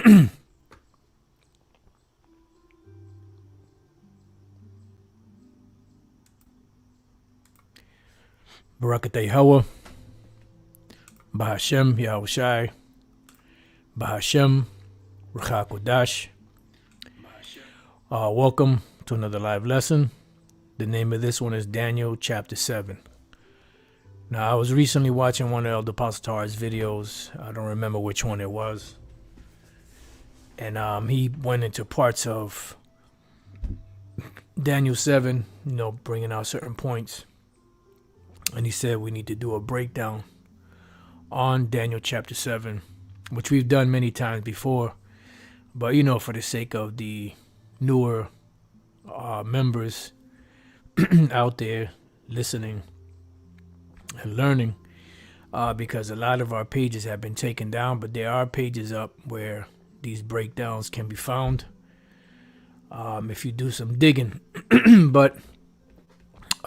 Barakatah Yahweh, Bahashem Yahushai, Bahashem Ruach HaKodesh. Welcome to another live lesson. The name of this one is Daniel chapter 7. Now, I was recently watching one of Elder Apostle Tara's videos. I don't remember which one it was. And he went into parts of Daniel 7, bringing out certain points. And he said we need to do a breakdown on Daniel chapter 7, which we've done many times before. But, for the sake of the newer members out there listening and learning, because a lot of our pages have been taken down, but there are pages up where these breakdowns can be found if you do some digging. But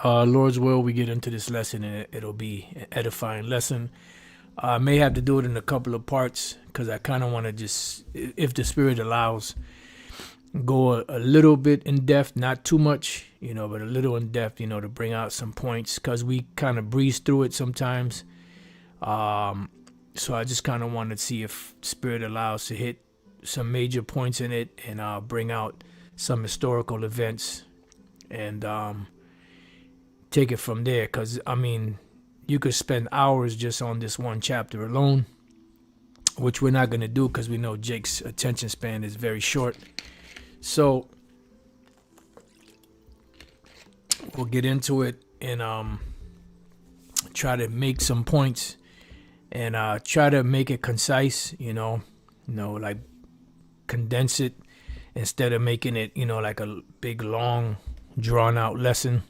Lord's will, we get into this lesson and it'll be an edifying lesson. I may have to do it in a couple of parts because I kind of want to just, if the Spirit allows, go a little bit in depth, not too much, but a little in depth, to bring out some points because we kind of breeze through it sometimes. So I just kind of want to see if Spirit allows to hit some major points in it and bring out some historical events and take it from there. Because, you could spend hours just on this one chapter alone, which we're not going to do because we know Jake's attention span is very short. So we'll get into it and try to make some points and try to make it concise, like condense it instead of making it, like a big, long, drawn out lesson.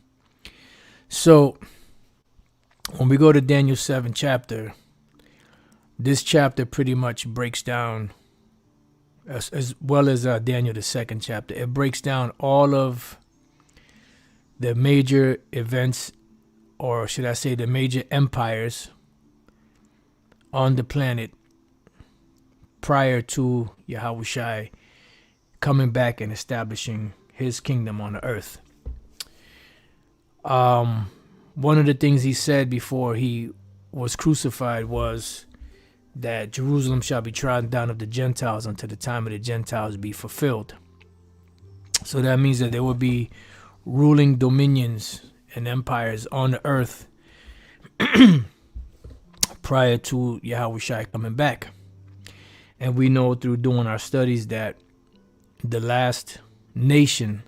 So when we go to Daniel 7 chapter, this chapter pretty much breaks down, as well as Daniel the 2nd chapter, it breaks down all of the major events, or should I say the major empires on the planet prior to Yahushua coming back and establishing his kingdom on the earth. One of the things he said before he was crucified was that Jerusalem shall be trodden down of the Gentiles until the time of the Gentiles be fulfilled. So that means that there will be ruling dominions and empires on the earth prior to Yahushua coming back. And we know through doing our studies that the last nation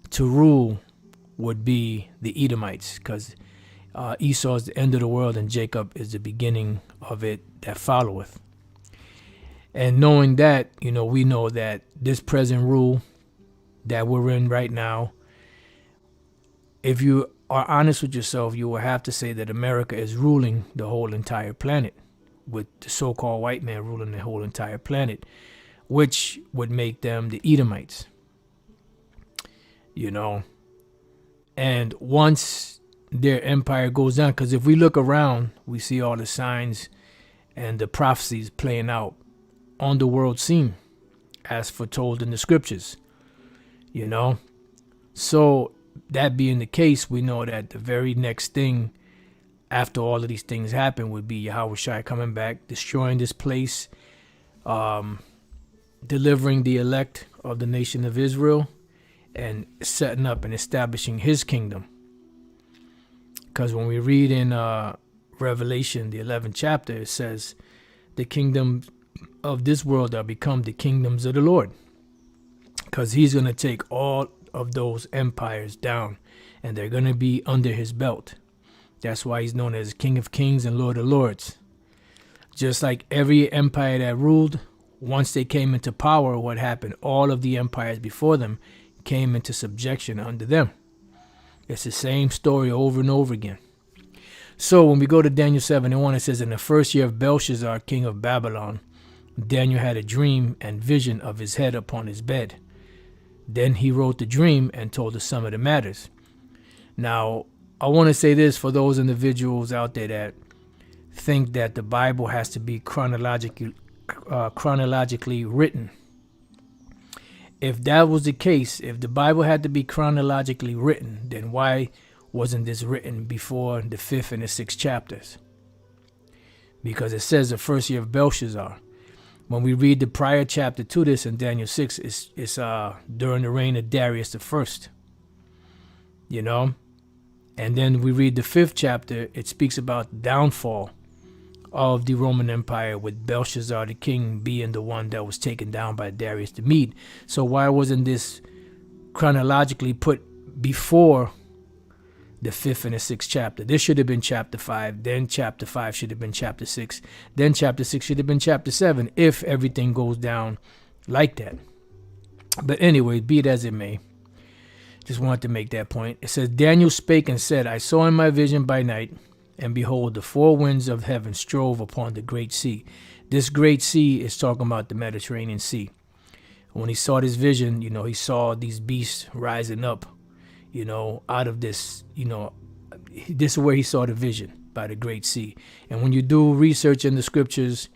to rule would be the Edomites, because Esau is the end of the world and Jacob is the beginning of it that followeth. And knowing that, we know that this present rule that we're in right now, if you are honest with yourself, you will have to say that America is ruling the whole entire planet, with the so-called white man ruling the whole entire planet, which would make them the Edomites. And once their empire goes down, because if we look around, we see all the signs and the prophecies playing out on the world scene as foretold in the scriptures, So that being the case, we know that the very next thing after all of these things happen would be Yahushua coming back, destroying this place, delivering the elect of the nation of Israel, and setting up and establishing his kingdom. Because when we read in Revelation, the 11th chapter, it says, the kingdom of this world are become the kingdoms of the Lord. Because he's going to take all of those empires down, and they're going to be under his belt. That's why he's known as King of Kings and Lord of Lords. Just like every empire that ruled, once they came into power, what happened? All of the empires before them came into subjection under them. It's the same story over and over again. So when we go to Daniel 7:1, it says, in the first year of Belshazzar, king of Babylon, Daniel had a dream and vision of his head upon his bed. Then he wrote the dream and told the sum of the matters. Now, I want to say this for those individuals out there that think that the Bible has to be chronologically chronologically written. If that was the case, if the Bible had to be chronologically written, then why wasn't this written before the 5th and the 6th chapters? Because it says the first year of Belshazzar. When we read the prior chapter to this in Daniel 6, it's during the reign of Darius the First. You know? And then we read the 5th chapter, it speaks about the downfall of the Roman Empire, with Belshazzar the king being the one that was taken down by Darius the Mede. So why wasn't this chronologically put before the 5th and the 6th chapter? This should have been chapter 5, then chapter 5 should have been chapter 6, then chapter 6 should have been chapter 7, if everything goes down like that. But anyway, be it as it may, just wanted to make that point. It says, Daniel spake and said, I saw in my vision by night, and behold, the four winds of heaven strove upon the great sea. This great sea is talking about the Mediterranean Sea. When he saw this vision, you know, he saw these beasts rising up, you know, out of this, you know, this is where he saw the vision, by the great sea. And when you do research in the scriptures,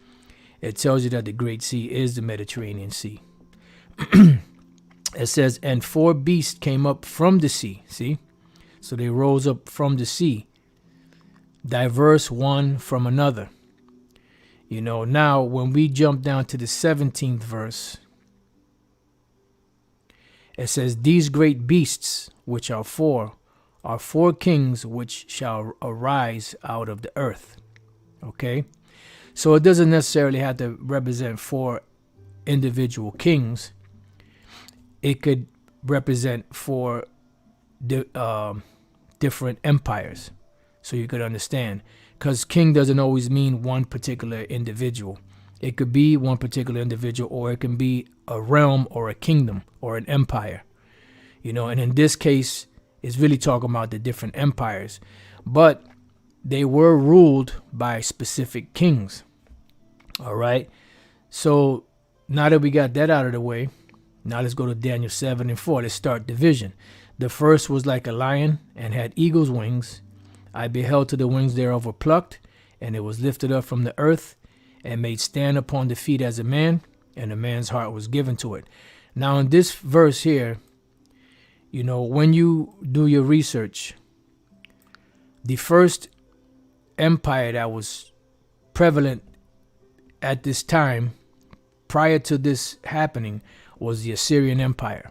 it tells you that the great sea is the Mediterranean Sea. It says, and four beasts came up from the sea. See? So they rose up from the sea, diverse one from another. You know, now when we jump down to the 17th verse, it says, these great beasts, which are four kings which shall arise out of the earth. Okay? So it doesn't necessarily have to represent four individual kings. It could represent four different empires. So you could understand, because king doesn't always mean one particular individual. It could be one particular individual, or it can be a realm or a kingdom or an empire, you know. And in this case, it's really talking about the different empires, but they were ruled by specific kings. All right. So now that we got that out of the way, now let's go to Daniel 7 and 4. Let's start division. The first was like a lion and had eagle's wings. I beheld till the wings thereof were plucked, and it was lifted up from the earth, and made stand upon the feet as a man, and a man's heart was given to it. Now in this verse here, you know, when you do your research, the first empire that was prevalent at this time, prior to this happening, was the Assyrian Empire.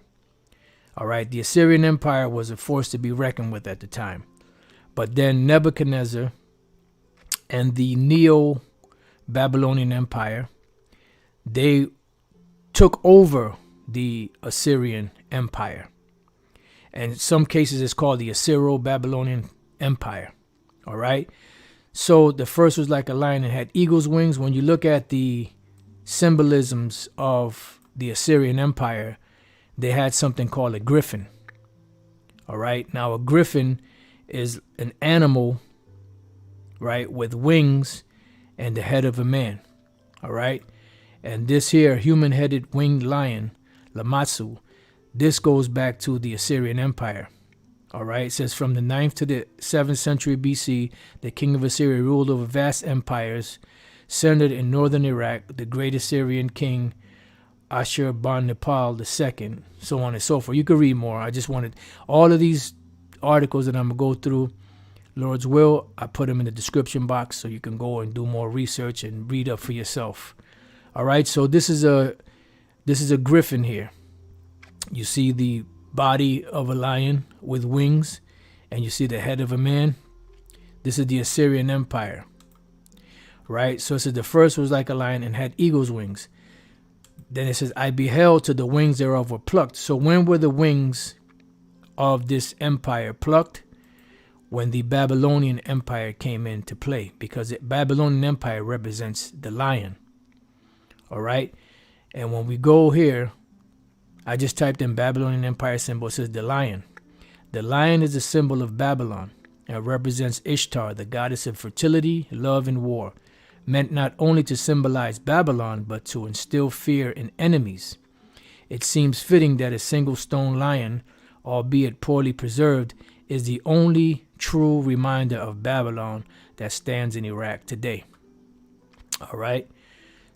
All right, the Assyrian Empire was a force to be reckoned with at the time. But then Nebuchadnezzar and the Neo-Babylonian Empire, they took over the Assyrian Empire. And in some cases it's called the Assyro-Babylonian Empire. All right. So the first was like a lion and had eagle's wings. When you look at the symbolisms of the Assyrian Empire, they had something called a griffin. All right. Now a griffin is an animal, right, with wings and the head of a man. All right. And this here human-headed winged lion, Lamatsu, this goes back to the Assyrian Empire. All right. It says from the 9th to the 7th century BC, the king of Assyria ruled over vast empires centered in northern Iraq. The great Assyrian king Ashurbanipal II, so on and so forth. You could read more. I just wanted all of these articles that I'm gonna go through, Lord's will, I put them in the description box so you can go and do more research and read up for yourself. All right, so this is a griffin here. You see the body of a lion with wings, and you see the head of a man. This is the Assyrian Empire, right? So it says the first was like a lion and had eagle's wings. Then it says, I beheld till the wings thereof were plucked. So when were the wings of this empire plucked? When the Babylonian Empire came into play, because the Babylonian Empire represents the lion. All right. And when we go here, I just typed in Babylonian Empire symbol. It says the lion. The lion is a symbol of Babylon and represents Ishtar, the goddess of fertility, love, and war, meant not only to symbolize Babylon, but to instill fear in enemies. It seems fitting that a single stone lion, albeit poorly preserved, is the only true reminder of Babylon that stands in Iraq today. All right.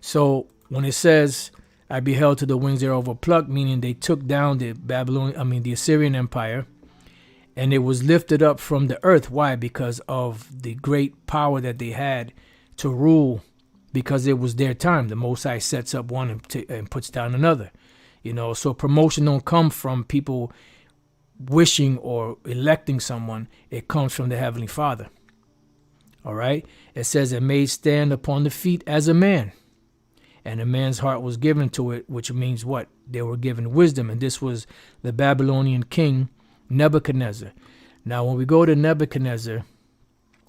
So when it says, I beheld till the wings thereof were plucked, meaning they took down the Assyrian Empire, and it was lifted up from the earth. Why? Because of the great power that they had to rule, because it was their time. The Most High sets up one and puts down another. So promotion don't come from people wishing or electing someone. It comes from the Heavenly Father. All right. It says it made stand upon the feet as a man, and a man's heart was given to it, which means what? They were given wisdom. And this was the Babylonian king Nebuchadnezzar. Now, when we go to Nebuchadnezzar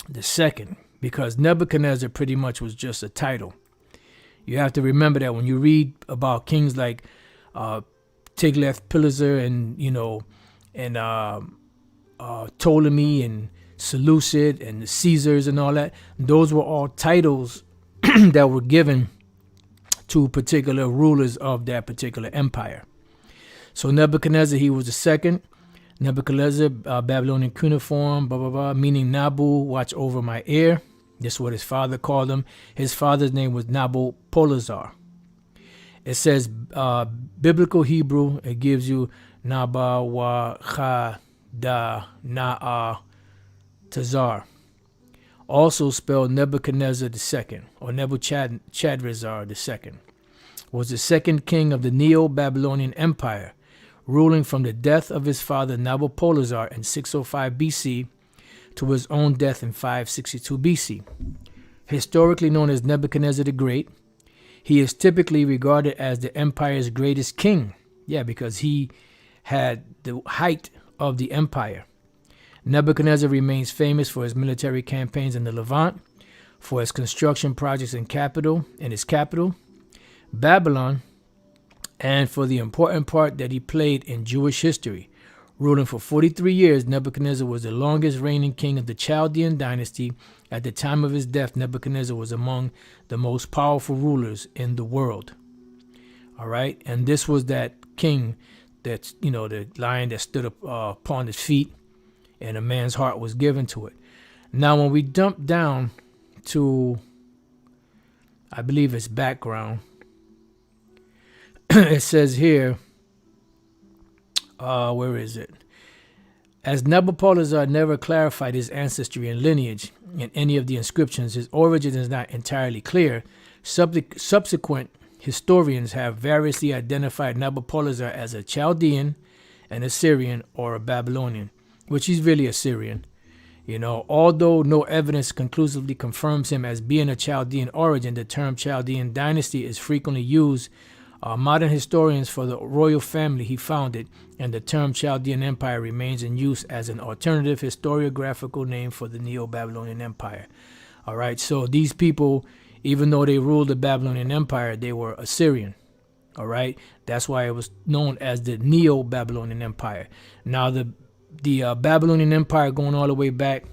the second, because Nebuchadnezzar pretty much was just a title. You have to remember that when you read about kings like Tiglath-Pileser and Ptolemy and Seleucid and the Caesars and all that, those were all titles that were given to particular rulers of that particular empire. So Nebuchadnezzar, he was the second. Nebuchadnezzar, Babylonian cuneiform, blah, blah, blah, meaning Nabu, watch over my ear. This is what his father called him. His father's name was Nabopolassar. It says, biblical Hebrew, it gives you Naba wa cha da na'a tazar. Also spelled Nebuchadnezzar II, or Nebuchadnezzar II, was the second king of the Neo-Babylonian Empire, ruling from the death of his father Nabopolassar in 605 BC to his own death in 562 BC. Historically known as Nebuchadnezzar the Great, he is typically regarded as the empire's greatest king. Yeah, because he had the height of the empire. Nebuchadnezzar remains famous for his military campaigns in the Levant, for his construction projects in his capital, Babylon, and for the important part that he played in Jewish history. Ruling for 43 years, Nebuchadnezzar was the longest reigning king of the Chaldean dynasty. At the time of his death, Nebuchadnezzar was among the most powerful rulers in the world. All right, and this was that king that's, the lion that stood up upon his feet, and a man's heart was given to it. Now, when we jump down to, I believe it's background, it says here, where is it? As Nabopolassar never clarified his ancestry and lineage in any of the inscriptions, his origin is not entirely clear. Subsequent historians have variously identified Nabopolassar as a Chaldean, an Assyrian, or a Babylonian, which he's really Assyrian. Although no evidence conclusively confirms him as being a Chaldean origin, the term Chaldean dynasty is frequently used modern historians for the royal family he founded, and the term Chaldean Empire remains in use as an alternative historiographical name for the Neo-Babylonian Empire. All right, so these people, even though they ruled the Babylonian Empire, they were Assyrian. All right, that's why it was known as the Neo-Babylonian Empire. Now, the Babylonian Empire going all the way back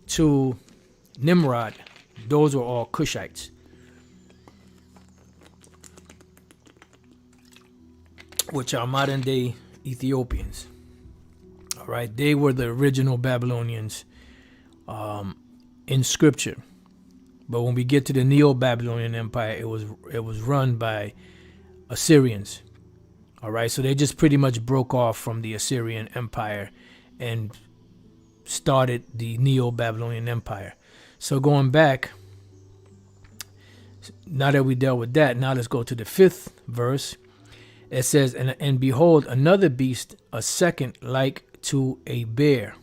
to Nimrod, those were all Cushites, which are modern day Ethiopians. All right, they were the original Babylonians in scripture. But when we get to the Neo-Babylonian Empire, it was run by Assyrians. All right, so they just pretty much broke off from the Assyrian Empire and started the Neo-Babylonian Empire. So going back, now that we dealt with that, now let's go to the 5th verse. It says, and behold, another beast, a second like to a bear.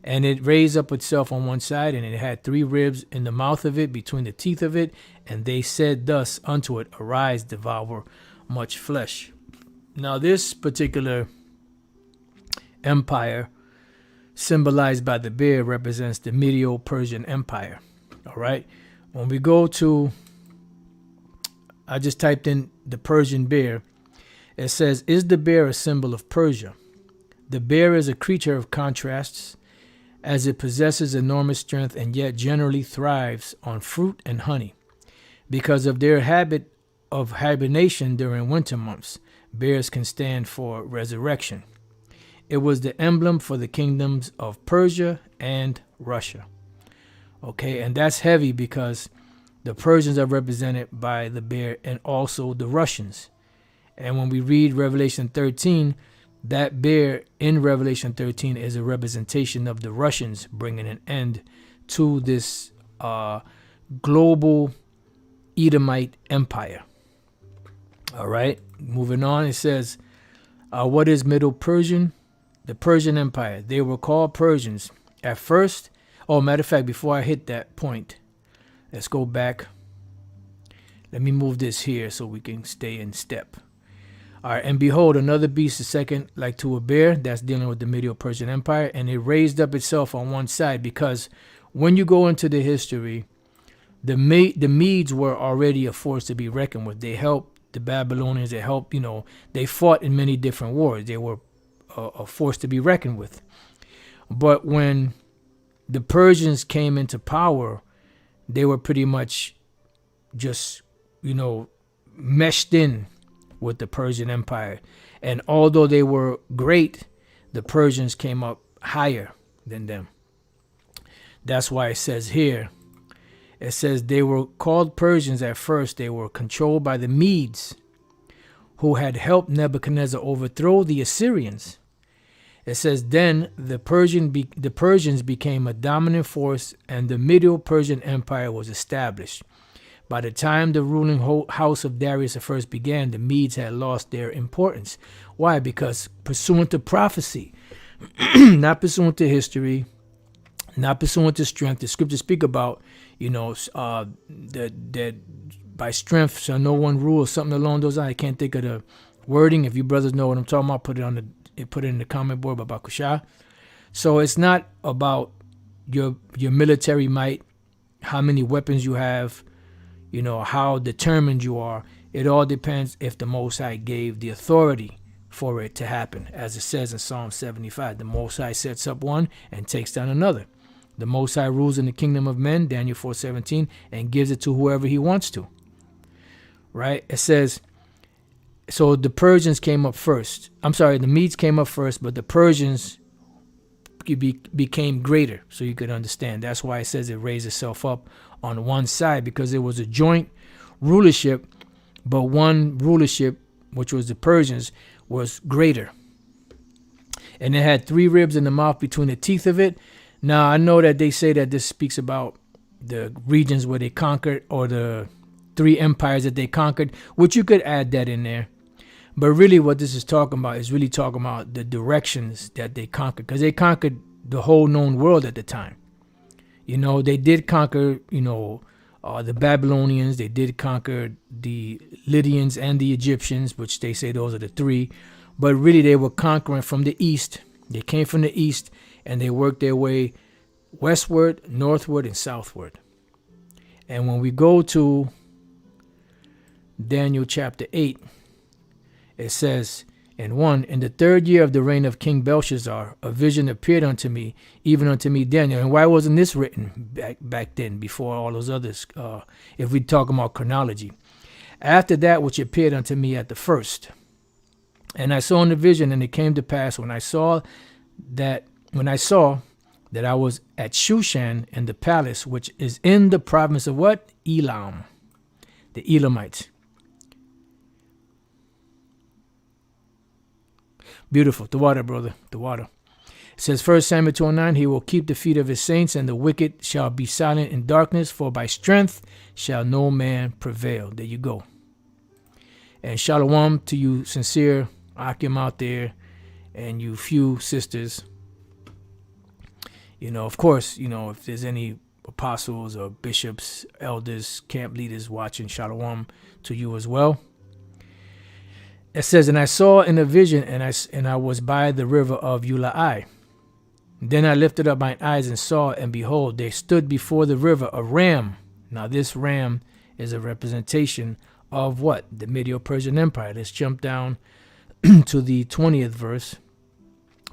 And it raised up itself on one side, and it had 3 ribs in the mouth of it, between the teeth of it. And they said thus unto it, arise, devour much flesh. Now this particular empire, symbolized by the bear, represents the Medo-Persian Empire. All right. When we go to, I just typed in the Persian bear. It says, is the bear a symbol of Persia? The bear is a creature of contrasts, as it possesses enormous strength and yet generally thrives on fruit and honey. Because of their habit of hibernation during winter months, bears can stand for resurrection. It was the emblem for the kingdoms of Persia and Russia. Okay, and that's heavy because The Persians are represented by the bear and also the Russians. And when we read Revelation 13, that bear in Revelation 13 is a representation of the Russians bringing an end to this global Edomite empire. All right, moving on, it says, what is Middle Persian? The Persian Empire. They were called Persians at first. Oh, matter of fact, before I hit that point, let's go back. Let me move this here so we can stay in step. All right, and behold, another beast, the second like to a bear. That's dealing with the Middle Persian Empire. And it raised up itself on one side, because when you go into the history, the Medes were already a force to be reckoned with. They helped the Babylonians. They helped, they fought in many different wars. They were a force to be reckoned with. But when the Persians came into power, they were pretty much just, meshed in with the Persian Empire. And although they were great, the Persians came up higher than them. That's why it says here, it says they were called Persians at first. They were controlled by the Medes, who had helped Nebuchadnezzar overthrow the Assyrians. It says then the Persians became a dominant force, and the Middle Persian Empire was established. By the time the ruling house of Darius I began, the Medes had lost their importance. Why? Because pursuant to prophecy, not pursuant to history, not pursuant to strength, the scriptures speak about, that by strength shall no one rule, something along those lines. I can't think of the wording. If you brothers know what I'm talking about, put it in the comment board about Kusha. So it's not about your military might, how many weapons you have, how determined you are. It all depends if the Most High gave the authority for it to happen. As it says in Psalm 75, the Most High sets up one and takes down another. The Most High rules in the kingdom of men, Daniel 4:17, and gives it to whoever he wants to. Right? It says, so the Persians came up first. I'm sorry, the Medes came up first, but the Persians became greater, so you could understand. That's why it says it raised itself up on one side, because it was a joint rulership, but one rulership, which was the Persians, was greater. And it had 3 ribs in the mouth between the teeth of it. Now, I know that they say that this speaks about the regions where they conquered, or the 3 empires that they conquered, which you could add that in there. But really what this is talking about is really talking about the directions that they conquered, because they conquered the whole known world at the time. They did conquer, the Babylonians. They did conquer the Lydians and the Egyptians, which they say those are the 3. But really they were conquering from the east. They came from the east, and they worked their way westward, northward, and southward. And when we go to Daniel chapter 8, it says, in the 3rd year of the reign of King Belshazzar, a vision appeared unto me, even unto me Daniel. And why wasn't this written back then, before all those others, if we talk about chronology? After that which appeared unto me at the first. And I saw in the vision, and it came to pass when I saw that I was at Shushan in the palace, which is in the province of what? Elam, the Elamites. Beautiful. The water, brother. The water. It says, 1 Samuel 2:9, he will keep the feet of his saints, and the wicked shall be silent in darkness, for by strength shall no man prevail. There you go. And shalom to you sincere Akim out there, and you few sisters. Of course, if there's any apostles or bishops, elders, camp leaders watching, shalom to you as well. It says, and I saw in a vision, and I was by the river of Ulai. Then I lifted up mine eyes and saw, and behold, there stood before the river a ram. Now this ram is a representation of what? The Middle Persian Empire. Let's jump down to the 20th verse.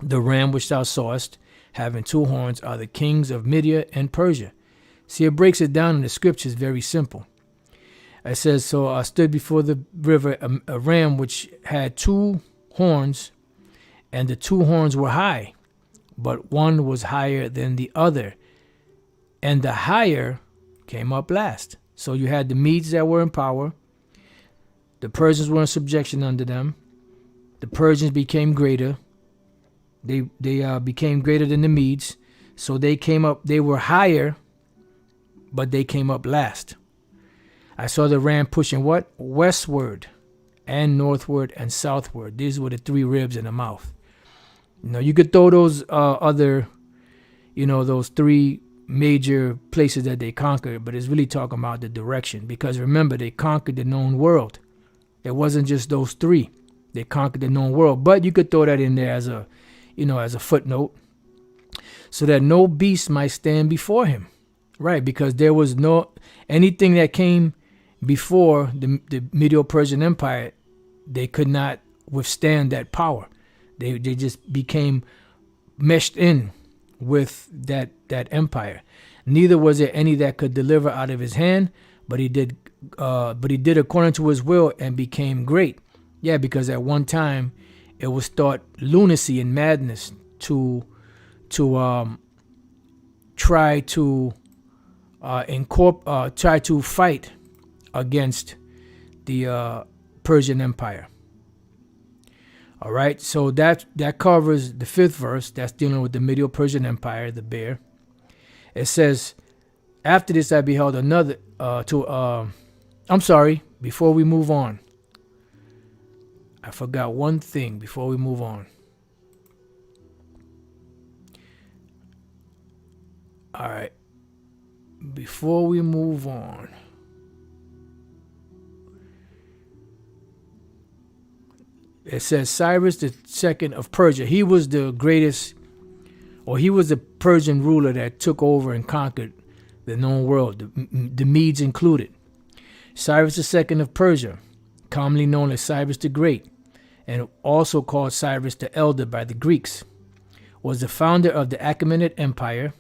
The ram which thou sawest, having 2 horns, are the kings of Media and Persia. See, it breaks it down in the scriptures very simple. It says, so I stood before the river, a ram which had 2 horns, and the 2 horns were high, but one was higher than the other, and the higher came up last. So you had the Medes that were in power. The Persians were in subjection under them. The Persians became greater. They became greater than the Medes. So they came up, they were higher, but they came up last. I saw the ram pushing what? Westward and northward and southward. These were the three ribs in the mouth. You could throw those other, those three major places that they conquered, but it's really talking about the direction. Because remember, they conquered the known world. It wasn't just those three. They conquered the known world. But you could throw that in there as a, as a footnote. So that no beast might stand before him. Right, because there was anything that came before the Medo-Persian Empire, they could not withstand that power. They just became meshed in with that empire. Neither was there any that could deliver out of his hand, but he did according to his will and became great. Yeah, because at one time it was thought lunacy and madness to try to fight against the Persian Empire. All right, so that covers the 5th verse. That's dealing with the Medo-Persian Empire, the bear. It says, after this I beheld another before we move on. I forgot one thing before we move on. All right. Before we move on. It says Cyrus the second of Persia. He was the greatest, or he was the Persian ruler that took over and conquered the known world, the Medes included. Cyrus the second of Persia, commonly known as Cyrus the Great, and also called Cyrus the Elder by the Greeks, was the founder of the Achaemenid Empire,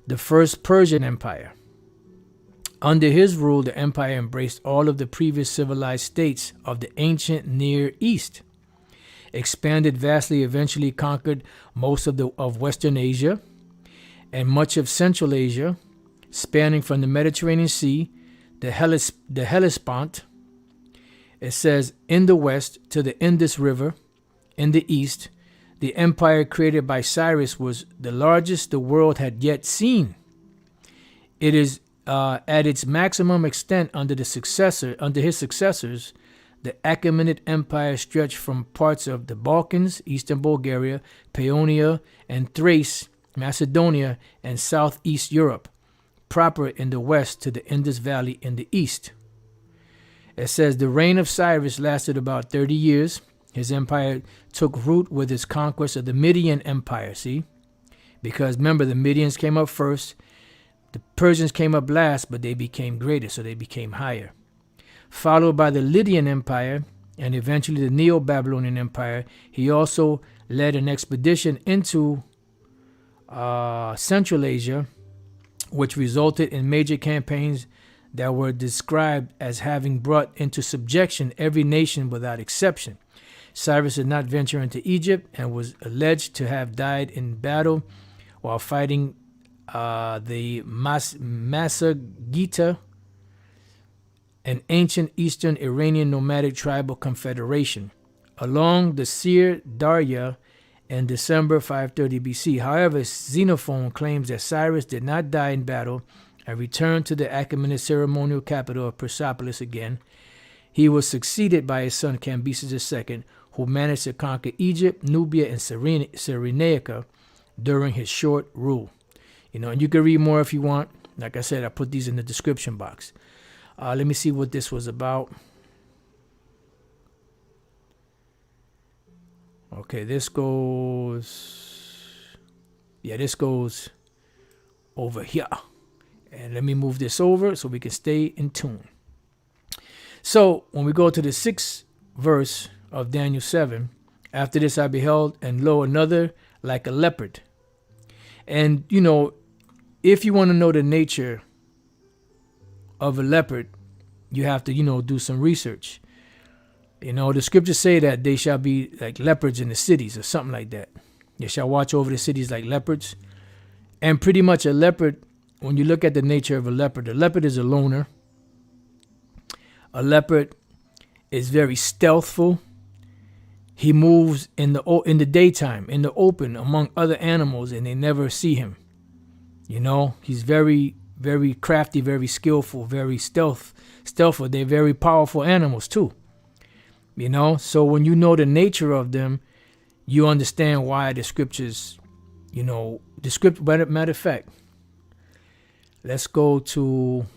the first Persian Empire. Under his rule, the empire embraced all of the previous civilized states of the ancient Near East, expanded vastly, eventually conquered most of Western Asia and much of Central Asia, spanning from the Mediterranean Sea, the Hellespont, it says, in the west to the Indus River, in the east. The empire created by Cyrus was the largest the world had yet seen. It is at its maximum extent under his successors. The Achaemenid Empire stretched from parts of the Balkans, eastern Bulgaria, Paeonia, and Thrace, Macedonia, and southeast Europe, proper in the west to the Indus Valley in the east. It says the reign of Cyrus lasted about 30 years. His empire took root with his conquest of the Median Empire, see? Because remember, the Medians came up first. The Persians came up last, but they became greater, so they became higher. Followed by the Lydian Empire and eventually the Neo-Babylonian Empire. He also led an expedition into Central Asia, which resulted in major campaigns that were described as having brought into subjection every nation without exception. Cyrus did not venture into Egypt and was alleged to have died in battle while fighting the Massa-made, an ancient Eastern Iranian nomadic tribal confederation, along the Sir Darya in December 530 BC. However, Xenophon claims that Cyrus did not die in battle and returned to the Achaemenid ceremonial capital of Persepolis again. He was succeeded by his son Cambyses II, who managed to conquer Egypt, Nubia, and Cyrenaica during his short rule. And you can read more if you want. Like I said, I put these in the description box. Let me see what this was about. Okay, this goes over here. And let me move this over so we can stay in tune. So when we go to the 6th verse of Daniel 7, after this I beheld, and lo, another like a leopard. And, if you want to know the nature of a leopard, you have to, do some research. The scriptures say that they shall be like leopards in the cities or something like that. They shall watch over the cities like leopards. And pretty much a leopard, when you look at the nature of a leopard is a loner. A leopard is very stealthful. He moves in the daytime, in the open, among other animals, and they never see him. You know, he's very, very crafty, very skillful, very stealthful. They're very powerful animals too. You know, so when you know the nature of them, you understand why the scriptures, you know, matter of fact, let's go to,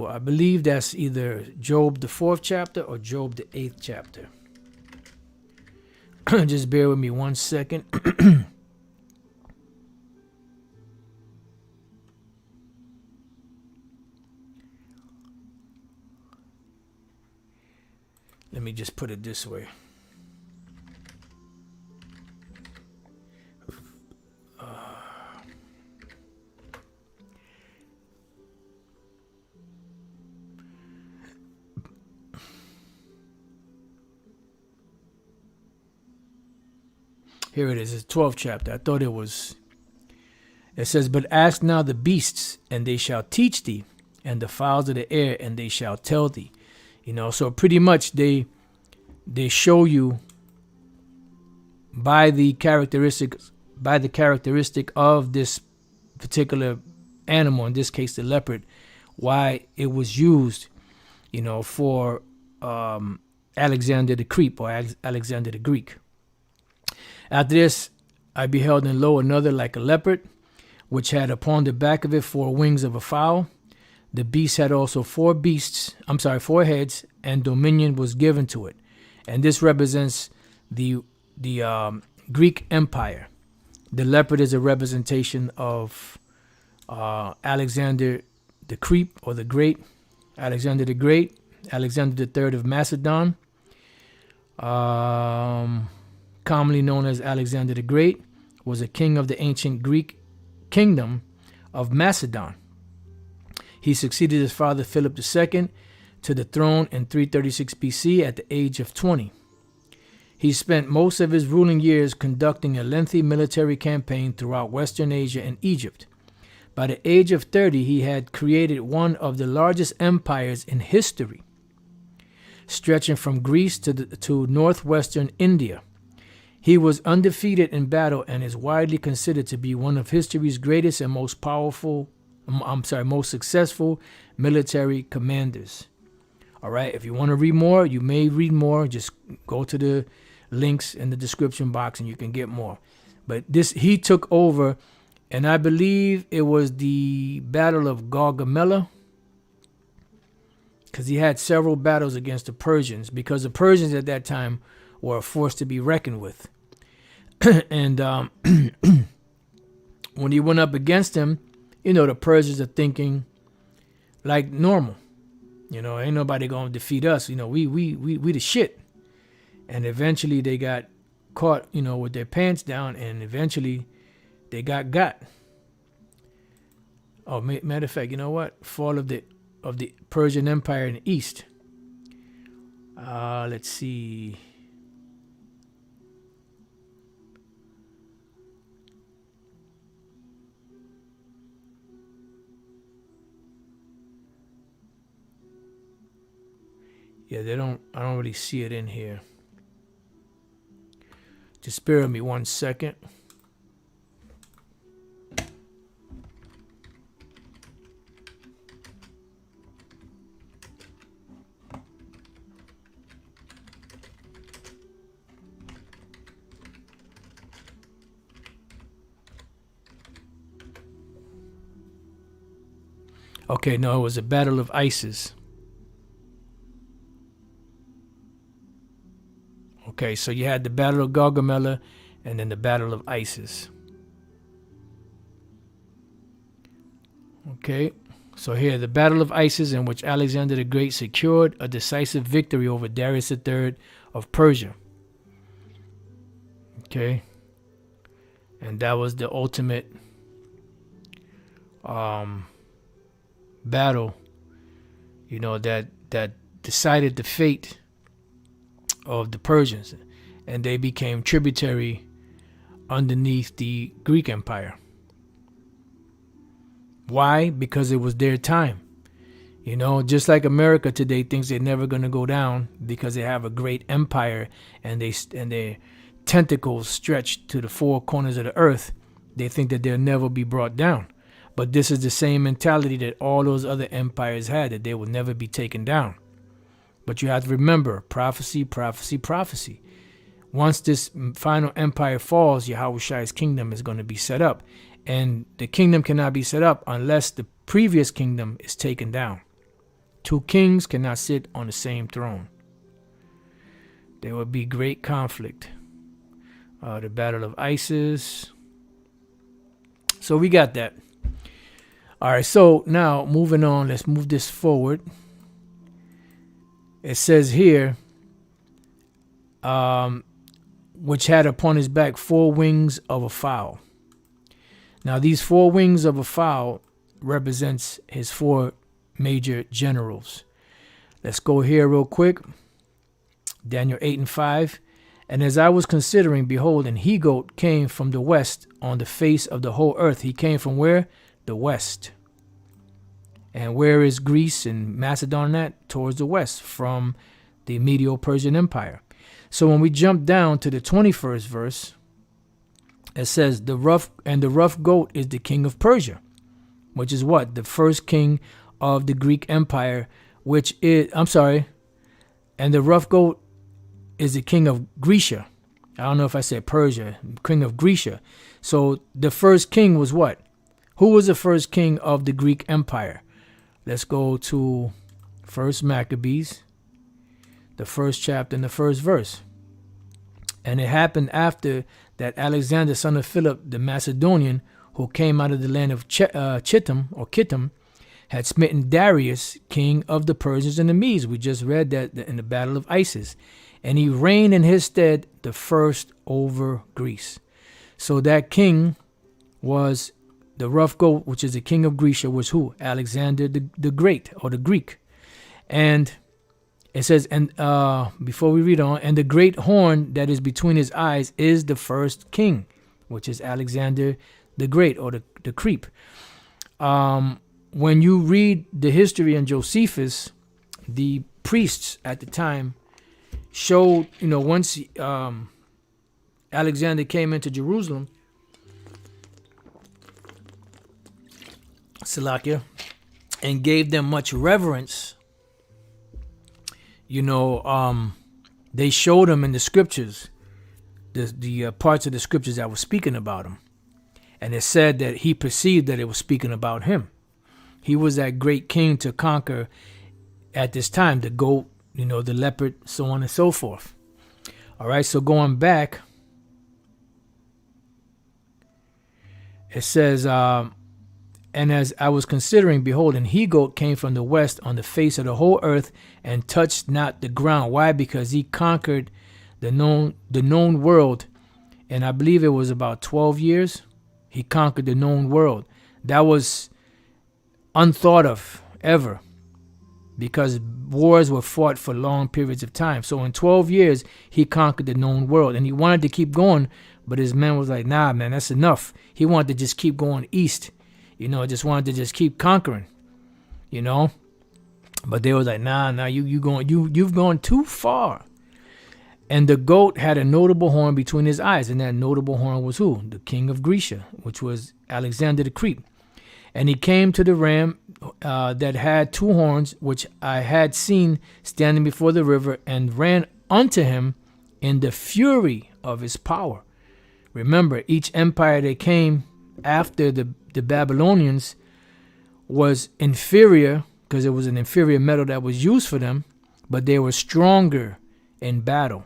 I believe that's either Job the 4th chapter or Job the 8th chapter. Just bear with me 1 second. Let me just put it this way. Here it is. It's 12th chapter. I thought it was. It says, "But ask now the beasts, and they shall teach thee, and the fowls of the air, and they shall tell thee." You know, so pretty much they show you by the characteristic of this particular animal, in this case the leopard, why it was used, you know, for Alexander the Creep or Alexander the Greek. After this, I beheld, and lo, another like a leopard, which had upon the back of it 4 wings of a fowl. The beast had also 4 heads, and dominion was given to it. And this represents the Greek Empire. The leopard is a representation of Alexander the Creep or the Great, Alexander the Great, Alexander III of Macedon, commonly known as Alexander the Great, was a king of the ancient Greek kingdom of Macedon. He succeeded his father Philip II to the throne in 336 BC at the age of 20. He spent most of his ruling years conducting a lengthy military campaign throughout Western Asia and Egypt. By the age of 30, he had created one of the largest empires in history, stretching from Greece to northwestern India. He was undefeated in battle and is widely considered to be one of history's greatest and most successful military commanders. All right, if you want to read more, you may read more. Just go to the links in the description box and you can get more. But he took over, and I believe it was the Battle of Gaugamela, because he had several battles against the Persians, because the Persians at that time were a force to be reckoned with. And when he went up against him, you know, the Persians are thinking like normal. You know, ain't nobody gonna defeat us. You know, we the shit. And eventually they got caught, you know, with their pants down, and eventually they got. Oh, matter of fact, you know what? Fall of the Persian Empire in the East. Let's see. Yeah, I don't really see it in here. Just bear with me 1 second. Okay, no, it was a Battle of Isis. Okay, so you had the Battle of Gaugamela and then the Battle of Isis. Okay, so here, the Battle of Isis, in which Alexander the Great secured a decisive victory over Darius III of Persia. Okay, and that was the ultimate battle, you know, that decided the fate of the Persians, and they became tributary underneath the Greek Empire. Why? Because it was their time. You know, just like America today thinks they're never going to go down because they have a great empire and their tentacles stretch to the four corners of the earth. They think that they'll never be brought down. But this is the same mentality that all those other empires had, that they will never be taken down. But you have to remember, prophecy, prophecy, prophecy. Once this final empire falls, Yahweh's kingdom is going to be set up. And the kingdom cannot be set up unless the previous kingdom is taken down. Two kings cannot sit on the same throne. There will be great conflict. The Battle of Isis. So we got that. All right, so now moving on, let's move this forward. It says here, which had upon his back 4 wings of a fowl. Now these 4 wings of a fowl represents his 4 major generals. Let's go here real quick. Daniel 8:5. And as I was considering, behold, an he-goat came from the west on the face of the whole earth. He came from where? The west. And where is Greece and Macedon at? Towards the west, from the Medo-Persian Empire. So when we jump down to the 21st verse, it says, the rough goat is the king of Persia, which is what? The first king of the Greek Empire, which is, and the rough goat is the king of Grecia. I don't know if I said Persia, king of Grecia. So the first king was what? Who was the first king of the Greek Empire? Let's go to 1 Maccabees, the 1st chapter and the 1st verse. And it happened after that Alexander, son of Philip the Macedonian, who came out of the land of Kittim, had smitten Darius, king of the Persians and the Medes. We just read that in the Battle of Isis. And he reigned in his stead the first over Greece. So that king was the rough goat, which is the king of Grecia, was who? Alexander the Great, or the Greek. And it says, and before we read on, and the great horn that is between his eyes is the first king, which is Alexander the Great, or the creep. When you read the history in Josephus, the priests at the time showed, once Alexander came into Jerusalem, Salakia, and gave them much reverence, they showed him in the scriptures, the parts of the scriptures that were speaking about him. And it said that he perceived that it was speaking about him. He was that great king to conquer at this time, the goat, the leopard, so on and so forth. All right, so going back, it says, and as I was considering, behold, an he-goat came from the west on the face of the whole earth and touched not the ground. Why? Because he conquered the known world. And I believe it was about 12 years. He conquered the known world. That was unthought of ever, because wars were fought for long periods of time. So in 12 years, he conquered the known world. And he wanted to keep going, but his men was like, nah, man, that's enough. He wanted to just keep going east. Just wanted to just keep conquering, But they was like, nah, you've gone too far. And the goat had a notable horn between his eyes, and that notable horn was who? The king of Grecia, which was Alexander the Creep. And he came to the ram that had 2 horns, which I had seen standing before the river, and ran unto him in the fury of his power. Remember, each empire that came after the Babylonians was inferior, because it was an inferior metal that was used for them, but they were stronger in battle.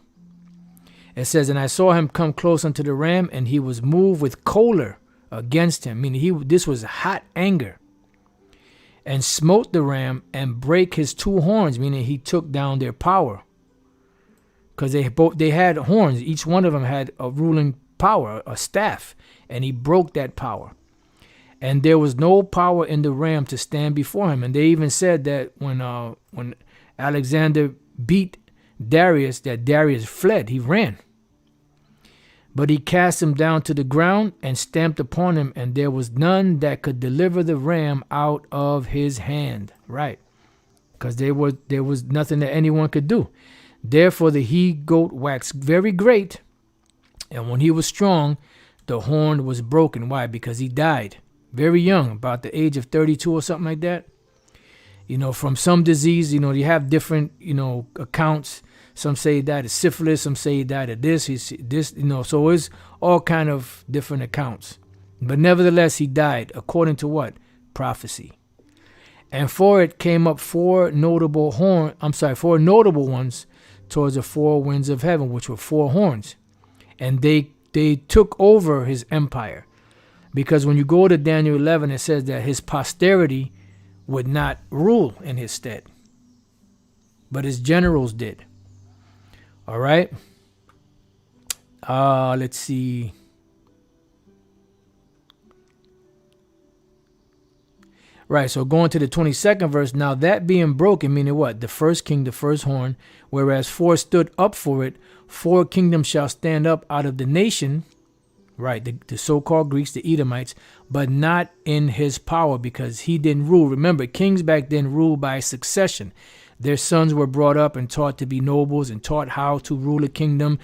It says, and I saw him come close unto the ram, and he was moved with choler against him, meaning this was hot anger, and smote the ram and brake his 2 horns, meaning he took down their power, because they had horns. Each one of them had a ruling power, a staff, and he broke that power. And there was no power in the ram to stand before him. And they even said that when Alexander beat Darius, that Darius fled, he ran. But he cast him down to the ground and stamped upon him, and there was none that could deliver the ram out of his hand. Right. because there was nothing that anyone could do. Therefore the he-goat waxed very great, and when he was strong, the horn was broken. Why? Because he died very young, about the age of 32 or something like that. From some disease. You have different, accounts. Some say he died of syphilis. Some say he died of this. So it's all kind of different accounts. But nevertheless, he died according to what? Prophecy. And for it came up four notable ones towards the four winds of heaven, which were four horns. And they took over his empire. Because when you go to Daniel 11, it says that his posterity would not rule in his stead, but his generals did. All right. Let's see. Right, so going to the 22nd verse, now that being broken, meaning what? The first king, the first horn, whereas four stood up for it, four kingdoms shall stand up out of the nation, right, the so-called Greeks, the Edomites, but not in his power, because he didn't rule. Remember, kings back then ruled by succession. Their sons were brought up and taught to be nobles and taught how to rule a kingdom,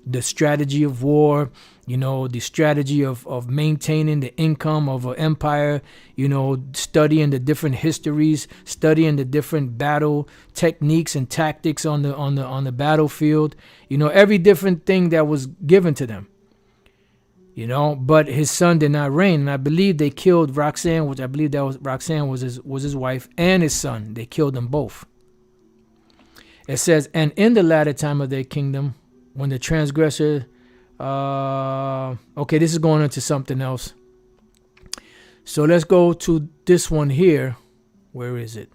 the strategy of war, the strategy of maintaining the income of an empire, studying the different histories, studying the different battle techniques and tactics on the battlefield, every different thing that was given to them. But his son did not reign, and I believe they killed Roxanne, which I believe that was Roxanne was his wife, and his son. They killed them both. It says, and in the latter time of their kingdom, when the transgressor, okay, this is going into something else. So let's go to this one here. Where is it?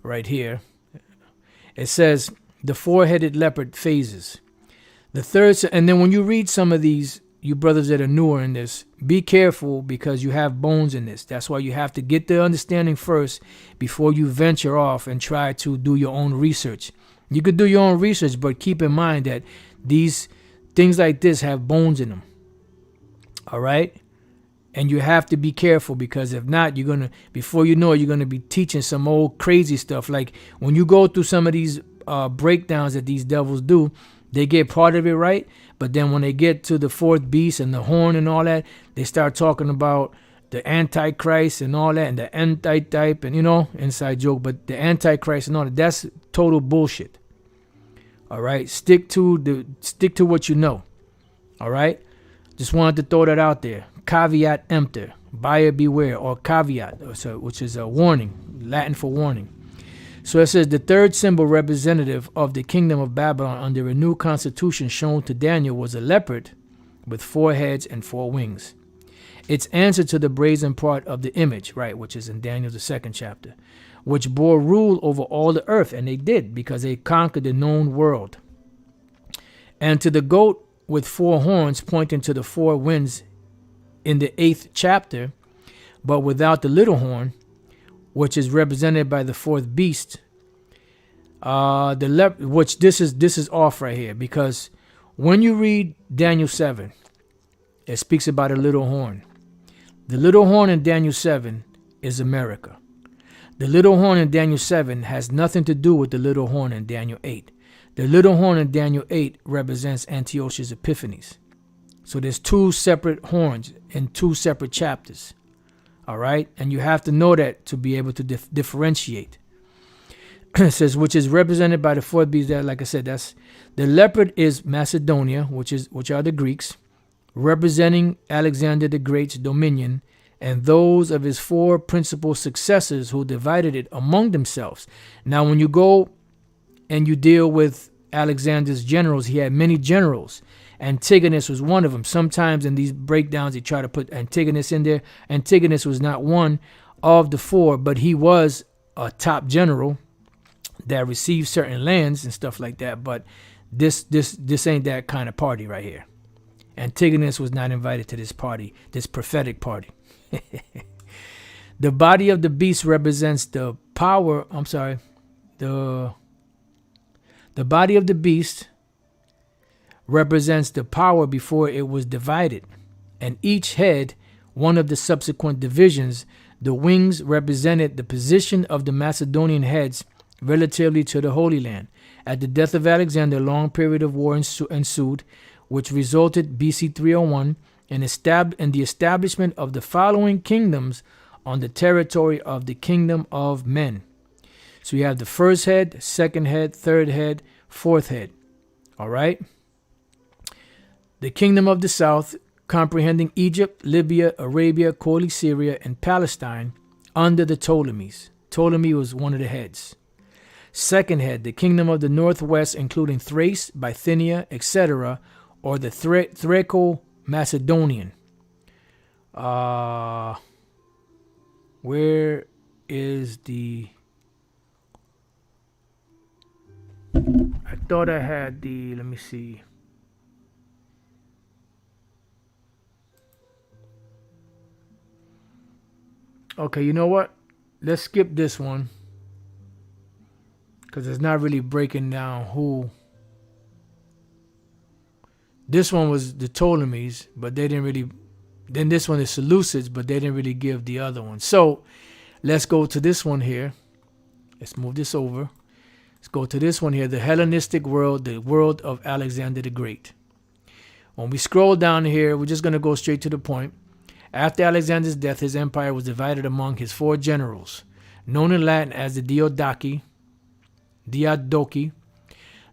Right here. It says the four-headed leopard phases. The third, and then when you read some of these, you brothers that are newer in this, be careful because you have bones in this. That's why you have to get the understanding first before you venture off and try to do your own research. You could do your own research, but keep in mind that these things like this have bones in them. All right? And you have to be careful, because if not, before you know it, you're going to be teaching some old crazy stuff. Like when you go through some of these breakdowns that these devils do, they get part of it right, but then when they get to the fourth beast and the horn and all that, they start talking about the Antichrist and all that, and the anti-type, and inside joke, but the Antichrist and all that, that's total bullshit. All right, stick to what you know. All right, just wanted to throw that out there. Caveat emptor, buyer beware, or caveat, which is a warning, Latin for warning. So it says the third symbol representative of the kingdom of Babylon under a new constitution shown to Daniel was a leopard with 4 heads and 4 wings. Its answer to the brazen part of the image, right, which is in Daniel the 2nd chapter, which bore rule over all the earth, and they did, because they conquered the known world. And to the goat with 4 horns pointing to the 4 winds in the 8th chapter, but without the little horn, which is represented by the 4th beast, which this is off right here, because when you read Daniel 7, it speaks about a little horn. The little horn in Daniel 7 is America. The little horn in Daniel 7 has nothing to do with the little horn in Daniel 8. The little horn in Daniel 8 represents Antiochus Epiphanes. So there's 2 separate horns in 2 separate chapters. All right, and you have to know that to be able to differentiate. It says, which is represented by the 4th beast. That, like I said, that's the leopard is Macedonia, which are the Greeks, representing Alexander the Great's dominion, and those of his 4 principal successors who divided it among themselves. Now, when you go and you deal with Alexander's generals, he had many generals. Antigonus was one of them. Sometimes in these breakdowns, they try to put Antigonus in there. Antigonus was not one of the 4, but he was a top general that received certain lands and stuff like that. But this ain't that kind of party right here. Antigonus was not invited to this party, this prophetic party. The body of the beast represents the power. The body of the beast represents the power before it was divided, and each head, one of the subsequent divisions, The wings represented the position of the Macedonian heads relatively to the Holy Land. At the death of Alexander, a long period of war ensued, which resulted BC 301 in the establishment of the following kingdoms on the territory of the kingdom of men. So you have the first head, second head, third head, fourth head. All right. The kingdom of the south, comprehending Egypt, Libya, Arabia, Coele-Syria, and Palestine, under the Ptolemies. Ptolemy was one of the heads. Second head, the kingdom of the northwest, including Thrace, Bithynia, etc., or the Thraco-Macedonian. Where is the... I thought I had the... Let me see. Okay, you know what? Let's skip this one, because it's not really breaking down who. This one was the Ptolemies, but they didn't really. Then this one is Seleucids, but they didn't really give the other one. So let's go to this one here. Let's move this over. Let's go to this one here, the Hellenistic world, the world of Alexander the Great. When we scroll down here, we're just going to go straight to the point. After Alexander's death, his empire was divided among his 4 generals, known in Latin as the Diadochi,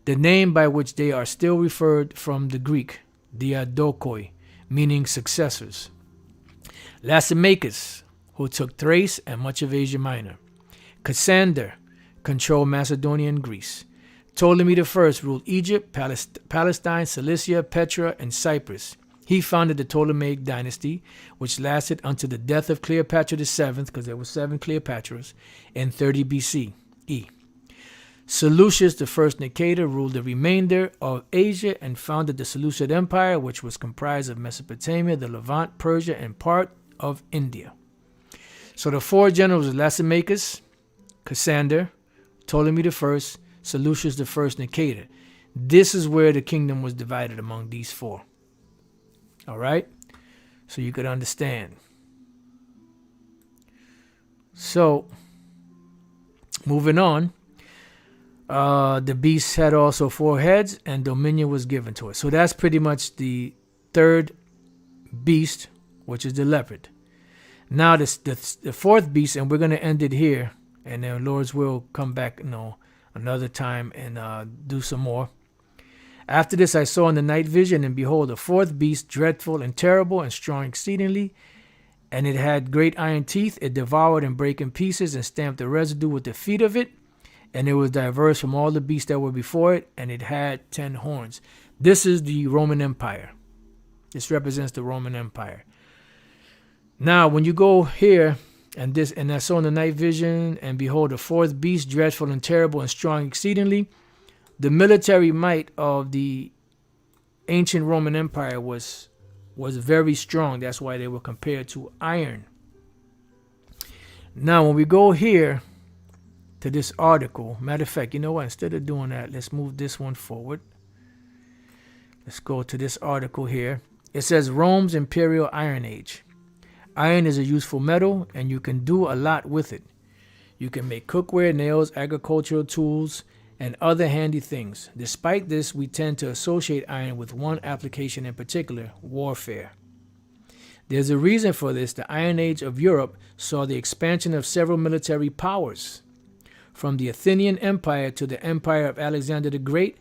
the name by which they are still referred from the Greek, Diadokoi, meaning successors. Lysimachus, who took Thrace and much of Asia Minor. Cassander controlled Macedonia and Greece. Ptolemy I ruled Egypt, Palestine, Cilicia, Petra, and Cyprus. He founded the Ptolemaic dynasty, which lasted until the death of Cleopatra VII, because there were 7 Cleopatras, in 30 BC. Seleucus I Nicator ruled the remainder of Asia and founded the Seleucid Empire, which was comprised of Mesopotamia, the Levant, Persia, and part of India. So the 4 generals were Lysimachus, Cassander, Ptolemy I, Seleucus I Nicator. This is where the kingdom was divided among these 4. All right, so you could understand. So, moving on, the beast had also 4 heads, and dominion was given to it. So that's pretty much the 3rd beast, which is the leopard. Now the 4th beast, and we're going to end it here, and then Lord's will come back, another time and do some more. After this I saw in the night vision, and behold, a 4th beast, dreadful and terrible and strong exceedingly, and it had great iron teeth. It devoured and brake in pieces, and stamped the residue with the feet of it, and it was diverse from all the beasts that were before it, and it had 10 horns. This is the Roman Empire. This represents the Roman Empire. Now, when you go here, and I saw in the night vision, and behold, a 4th beast, dreadful and terrible and strong exceedingly. The military might of the ancient Roman Empire was very strong. That's why they were compared to iron. Now, when we go here to this article, matter of fact, you know what? Instead of doing that, let's move this one forward. Let's go to this article here. It says Rome's Imperial Iron Age. Iron is a useful metal, and you can do a lot with it. You can make cookware, nails, agricultural tools, and other handy things. Despite this, we tend to associate iron with one application in particular, warfare. There's a reason for this. The Iron Age of Europe saw the expansion of several military powers. From the Athenian Empire to the Empire of Alexander the Great,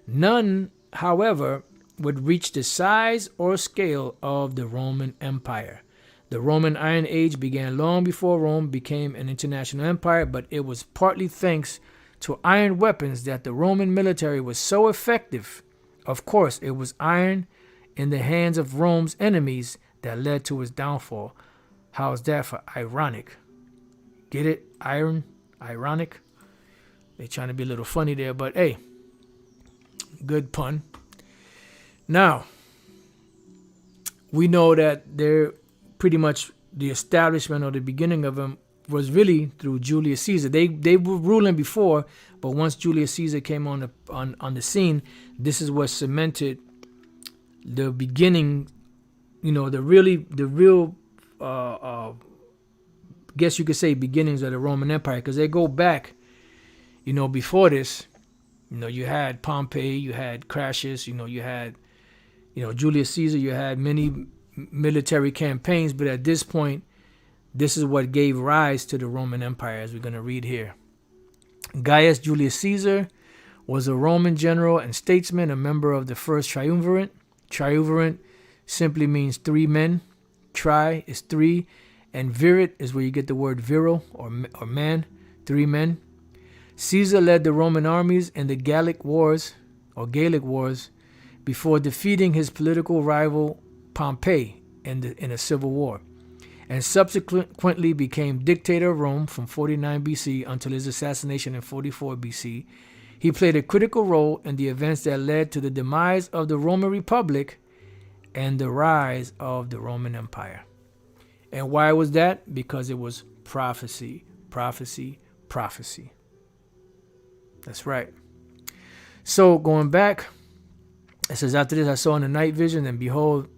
none, however, would reach the size or scale of the Roman Empire. The Roman Iron Age began long before Rome became an international empire, but it was partly thanks to iron weapons that the Roman military was so effective. Of course, it was iron in the hands of Rome's enemies that led to its downfall. How's that for ironic? Get it? Iron? Ironic? They're trying to be a little funny there, but hey, good pun. Now, we know that they're pretty much the establishment or the beginning of them was really through Julius Caesar. They were ruling before, but once Julius Caesar came on the scene, this is what cemented the beginning. The real guess you could say, beginnings of the Roman Empire, because they go back, before this. You had Pompey, you had Crassus, you had, Julius Caesar, you had many military campaigns, but at this point, this is what gave rise to the Roman Empire, as we're going to read here. Gaius Julius Caesar was a Roman general and statesman, a member of the first triumvirate. Triumvirate simply means three men. Tri is three, and virit is where you get the word virile or man, three men. Caesar led the Roman armies in the Gallic Wars before defeating his political rival Pompey in a civil war, and subsequently became dictator of Rome from 49 BC until his assassination in 44 BC. He played a critical role in the events that led to the demise of the Roman Republic and the rise of the Roman Empire. And why was that? Because it was prophecy, prophecy, prophecy. That's right. So going back, it says, after this I saw in the night vision, and behold,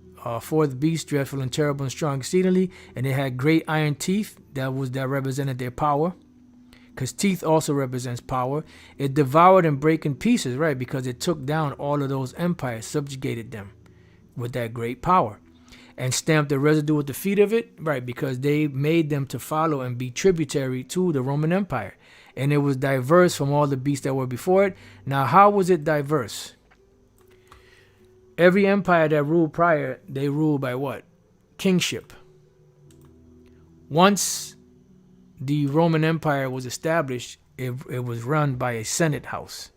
fourth beast, dreadful and terrible and strong exceedingly, and it had great iron teeth that represented their power, because teeth also represents power. It devoured and brake in pieces, right? Because it took down all of those empires, subjugated them with that great power, and stamped the residue with the feet of it, right? Because they made them to follow and be tributary to the Roman Empire. And it was diverse from all the beasts that were before it. Now, how was it diverse? Every empire that ruled prior, they ruled by what? Kingship. Once the Roman Empire was established, it was run by a Senate house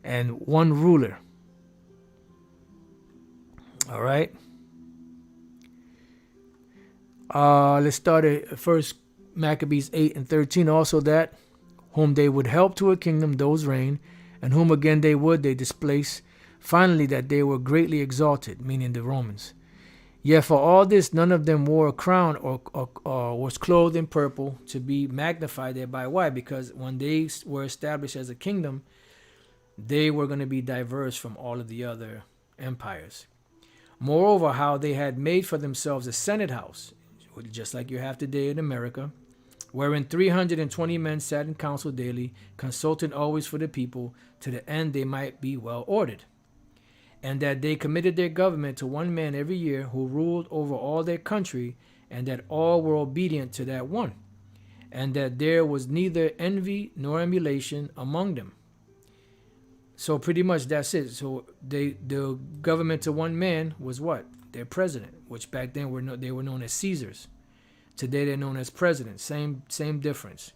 and one ruler. All right. Let's start at first Maccabees 8 and 13. Also that whom they would help to a kingdom, those reign, and whom again they displace. Finally, that they were greatly exalted, meaning the Romans. Yet for all this, none of them wore a crown or was clothed in purple to be magnified thereby. Why? Because when they were established as a kingdom, they were going to be diverse from all of the other empires. Moreover, how they had made for themselves a Senate house, just like you have today in America, wherein 320 men sat in council daily, consulting always for the people, to the end they might be well ordered. And that they committed their government to one man every year, who ruled over all their country, and that all were obedient to that one, and that there was neither envy nor emulation among them. So pretty much that's it. So the government to one man was what? Their president, which back then they were known as Caesars. Today they're known as presidents. Same difference.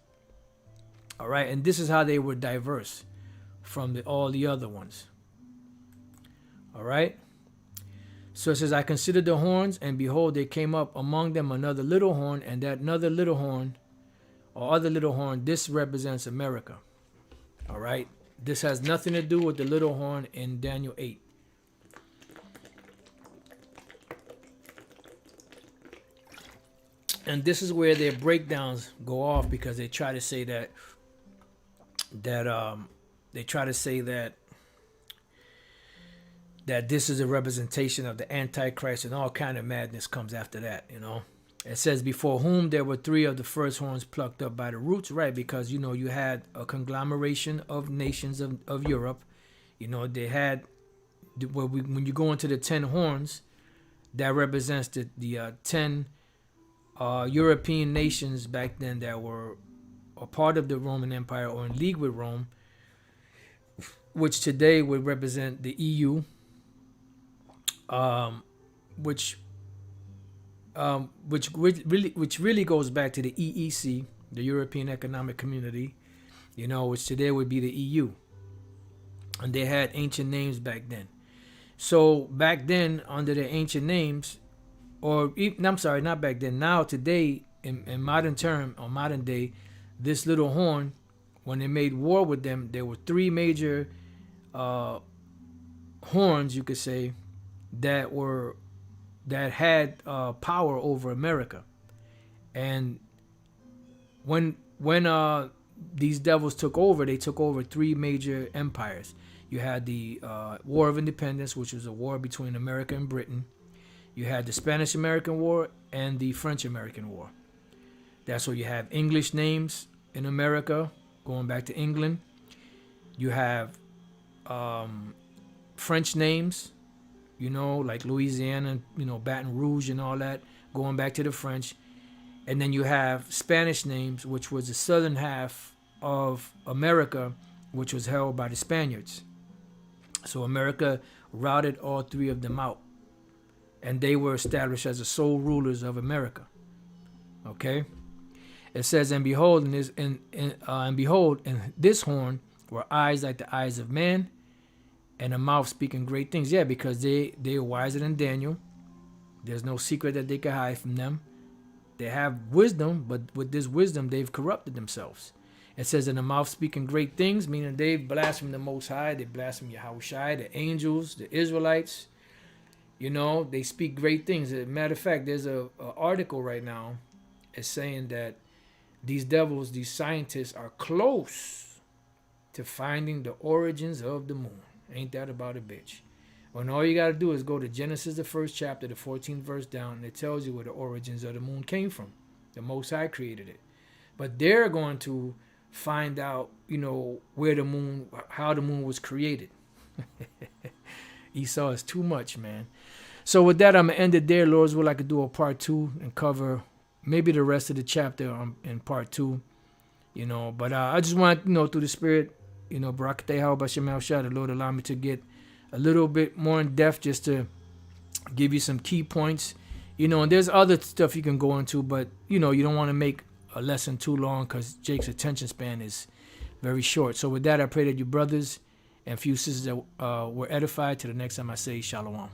All right, and this is how they were diverse from all the other ones. All right. So it says, I considered the horns, and behold, there came up among them another little horn, and that another little horn, or other little horn, this represents America. All right. This has nothing to do with the little horn in Daniel 8. And this is where their breakdowns go off, because they try to say that this is a representation of the Antichrist, and all kind of madness comes after that, It says, before whom there were three of the first horns plucked up by the roots, right? Because, you had a conglomeration of nations of Europe. They had, when you go into the 10 horns, that represents the 10 European nations back then that were a part of the Roman Empire or in league with Rome, which today would represent the EU, which really goes back to the EEC, the European Economic Community, which today would be the EU. And they had ancient names back then. So back then, under their ancient names, not back then, now today, in modern day, this little horn, when they made war with them, there were three major horns, you could say, that had power over America. And when these devils took over, they took over three major empires. You had the War of Independence, which was a war between America and Britain. You had the Spanish-American War and the French-American War. That's where you have English names in America, going back to England. You have French names, you know, like Louisiana, you know, Baton Rouge and all that, going back to the French. And then you have Spanish names, which was the southern half of America, which was held by the Spaniards. So America routed all three of them out, and they were established as the sole rulers of America. Okay, it says, and behold, in this horn were eyes like the eyes of man, and a mouth speaking great things. Yeah, because they are wiser than Daniel. There's no secret that they can hide from them. They have wisdom, but with this wisdom, they've corrupted themselves. It says, in the mouth speaking great things, meaning they blaspheme the Most High, they blaspheme Yahushua, the angels, the Israelites. You know, they speak great things. As a matter of fact, there's a article right now. It's saying that these devils, these scientists, are close to finding the origins of the moon. Ain't that about a bitch? When all you got to do is go to Genesis, the 1st chapter, the 14th verse down, and it tells you where the origins of the moon came from. The Most High created it. But they're going to find out, you know, where the moon, how the moon was created. Esau is too much, man. So with that, I'm going to end it there. Lord's will, I could do a part 2 and cover maybe the rest of the chapter in part 2, you know. But I just want, you know, through the Spirit, you know, Barakateh How Bashem Al-Shah, the Lord allow me to get a little bit more in depth just to give you some key points, you know, and there's other stuff you can go into, but, you know, you don't want to make a lesson too long because Jake's attention span is very short. So with that, I pray that you brothers and few sisters that were edified. To the next time I say Shalom.